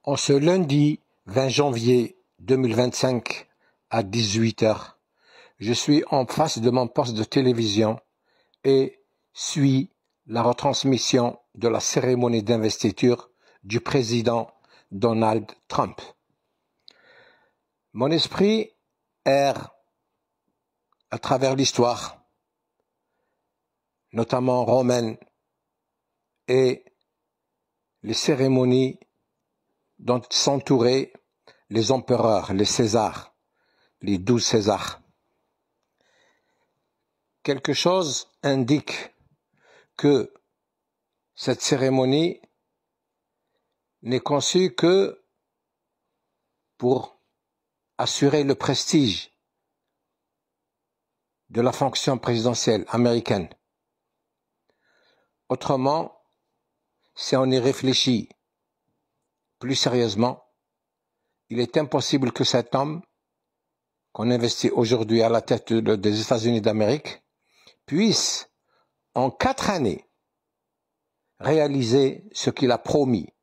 En ce lundi 20 janvier 2025 à 18 heures, je suis en face de mon poste de télévision et suis la retransmission de la cérémonie d'investiture du président Donald Trump. Mon esprit erre à travers l'histoire, notamment romaine, et les cérémonies dont s'entouraient les empereurs, les Césars, les 12 Césars. Quelque chose indique que cette cérémonie n'est conçue que pour assurer le prestige de la fonction présidentielle américaine. Autrement, si on y réfléchit plus sérieusement, il est impossible que cet homme qu'on investit aujourd'hui à la tête des États-Unis d'Amérique puisse, en 4 années, réaliser ce qu'il a promis.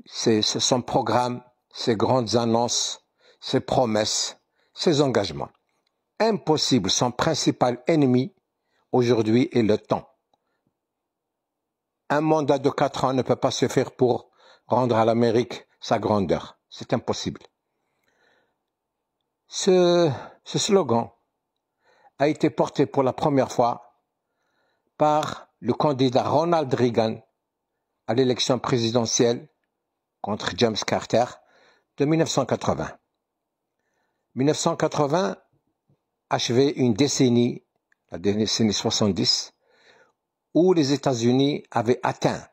C'est son programme, ses grandes annonces, ses promesses, ses engagements. Impossible, son principal ennemi aujourd'hui est le temps. Un mandat de 4 ans ne peut pas suffire pour rendre à l'Amérique sa grandeur. C'est impossible. Ce slogan a été porté pour la première fois par le candidat Ronald Reagan à l'élection présidentielle contre James Carter de 1980. 1980 achevait une décennie, la décennie 70, où les États-Unis avaient atteint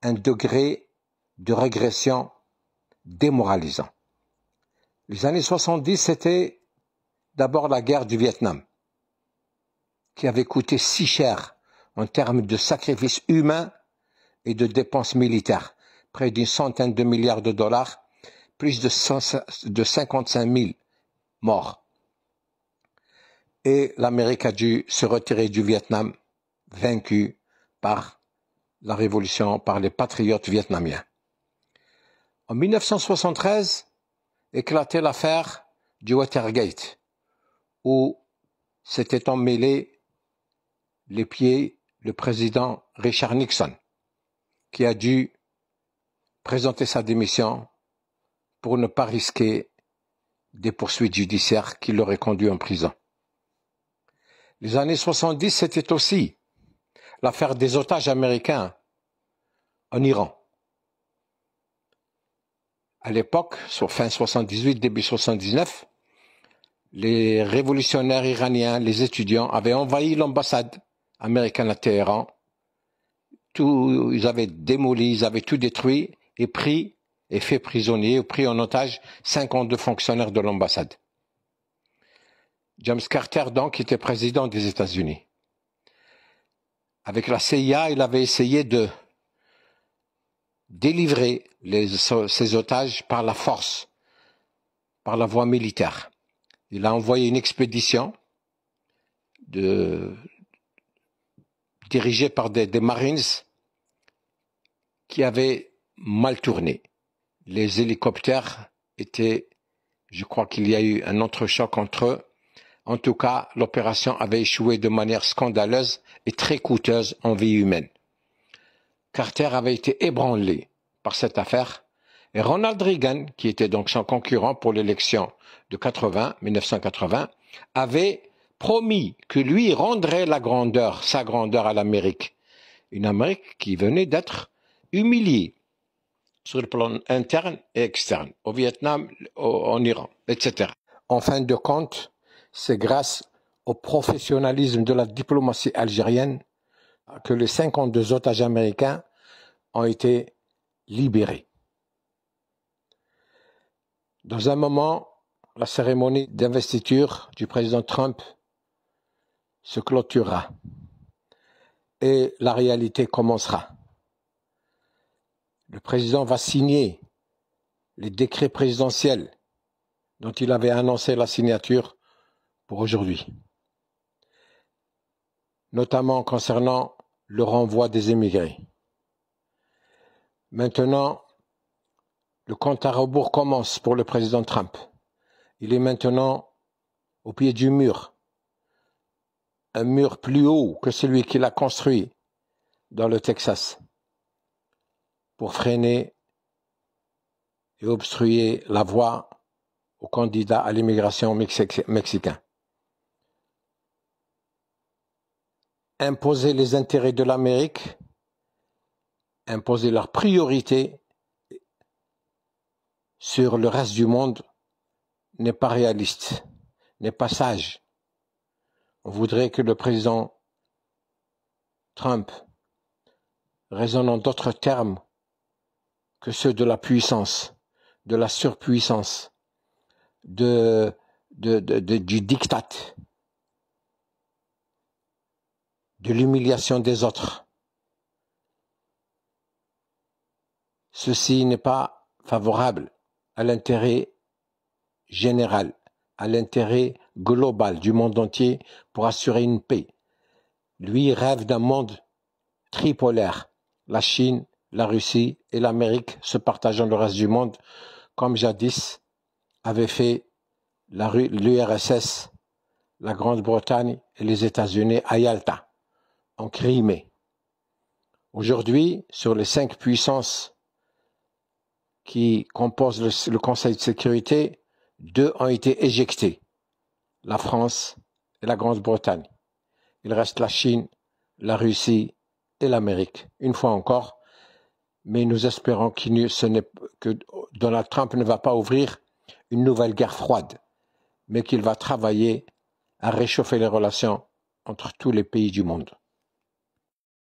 un degré de régression démoralisant. Les années 70, c'était d'abord la guerre du Vietnam, qui avait coûté si cher en termes de sacrifices humains et de dépenses militaires, près d'une centaine de milliards de dollars, plus de 55 000 morts. Et l'Amérique a dû se retirer du Vietnam, vaincu par la révolution, par les patriotes vietnamiens. En 1973, éclatait l'affaire du Watergate, où s'était emmêlé les pieds le président Richard Nixon, qui a dû présenter sa démission pour ne pas risquer des poursuites judiciaires qui l'auraient conduit en prison. Les années 70, c'était aussi l'affaire des otages américains en Iran. À l'époque, sur fin 78, début 79, les révolutionnaires iraniens, les étudiants, avaient envahi l'ambassade américaine à Téhéran. Ils avaient démoli, ils avaient tout détruit et pris et fait prisonnier ou pris en otage 52 fonctionnaires de l'ambassade. James Carter, donc, était président des États-Unis. Avec la CIA, il avait essayé de délivrer ces otages par la force, par la voie militaire. Il a envoyé une expédition dirigée par des Marines qui avaient mal tourné. Les hélicoptères étaient, je crois qu'il y a eu un entrechoc entre eux. En tout cas, l'opération avait échoué de manière scandaleuse et très coûteuse en vie humaine. Carter avait été ébranlé par cette affaire et Ronald Reagan, qui était donc son concurrent pour l'élection de 1980, avait promis que lui rendrait sa grandeur à l'Amérique. Une Amérique qui venait d'être humiliée sur le plan interne et externe, au Vietnam, en Iran, etc. En fin de compte, c'est grâce au professionnalisme de la diplomatie algérienne que les 52 otages américains ont été libérés. Dans un moment, la cérémonie d'investiture du président Trump se clôturera et la réalité commencera. Le président va signer les décrets présidentiels dont il avait annoncé la signature pour aujourd'hui, notamment concernant le renvoi des émigrés. Maintenant, le compte à rebours commence pour le président Trump. Il est maintenant au pied du mur. Un mur plus haut que celui qu'il a construit dans le Texas pour freiner et obstruer la voie aux candidats à l'immigration mexicain. Imposer les intérêts de l'Amérique, imposer leurs priorités sur le reste du monde n'est pas réaliste, n'est pas sage. On voudrait que le président Trump raisonne en d'autres termes que ceux de la puissance, de la surpuissance, du diktat, de l'humiliation des autres. Ceci n'est pas favorable à l'intérêt général, à l'intérêt global du monde entier pour assurer une paix. Lui rêve d'un monde tripolaire, la Chine, la Russie et l'Amérique se partageant le reste du monde, comme jadis avait fait l'URSS, la Grande-Bretagne et les États-Unis à Yalta, en Crimée. Aujourd'hui, sur les 5 puissances qui composent le Conseil de sécurité, 2 ont été éjectés, la France et la Grande-Bretagne. Il reste la Chine, la Russie et l'Amérique, une fois encore. Mais nous espérons que Donald Trump ne va pas ouvrir une nouvelle guerre froide, mais qu'il va travailler à réchauffer les relations entre tous les pays du monde.